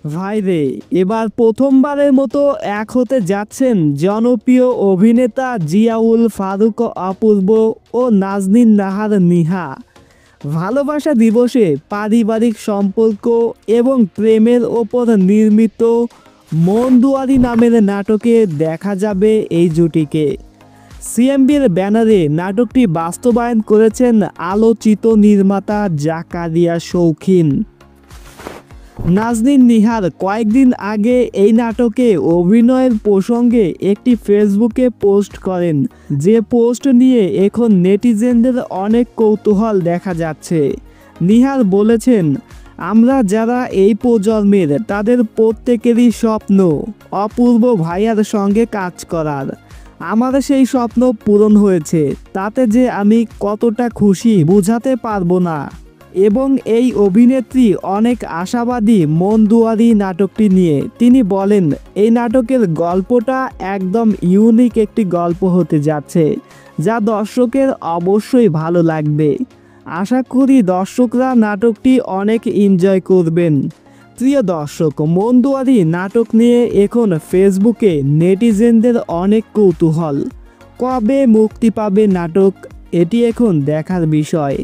ভাইরে, এবার প্রথমবারের মতো এক হতে যাচ্ছেন জনপ্রিয় অভিনেতা জিয়াউল ফারুক অপূর্ব ও নাজনীন নাহার নিহা। ভালোবাসা দিবসে পারিবারিক সম্পর্ক এবং প্রেমের ওপর নির্মিত মন দুয়ারি নামের নাটকে দেখা যাবে এই জুটিকে। সিএমবির ব্যানারে নাটকটি বাস্তবায়ন করেছেন আলোচিত নির্মাতা জাকারিয়া শৌখিন। নাজনীন নিহার কয়েকদিন আগে এই নাটকে অভিনয়ের প্রসঙ্গে একটি ফেসবুকে পোস্ট করেন, যে পোস্ট নিয়ে এখন নেটিজেনদের অনেক কৌতূহল দেখা যাচ্ছে। নিহার বলেছেন, আমরা যারা এই প্রজন্মের তাদের প্রত্যেকেরই স্বপ্ন অপূর্ব ভাইয়ার সঙ্গে কাজ করার। আমার সেই স্বপ্ন পূরণ হয়েছে, তাতে যে আমি কতটা খুশি বোঝাতে পারবো না। এবং এই অভিনেত্রী অনেক আশাবাদী মন দুয়ারি নাটকটি নিয়ে। তিনি বলেন, এই নাটকের গল্পটা একদম ইউনিক একটি গল্প হতে যাচ্ছে, যা দর্শকের অবশ্যই ভালো লাগবে। আশা করি দর্শকরা নাটকটি অনেক এনজয় করবেন। প্রিয় দর্শক, মন দুয়ারি নাটক নিয়ে এখন ফেসবুকে নেটিজেনদের অনেক কৌতূহল। কবে মুক্তি পাবে নাটক, এটি এখন দেখার বিষয়।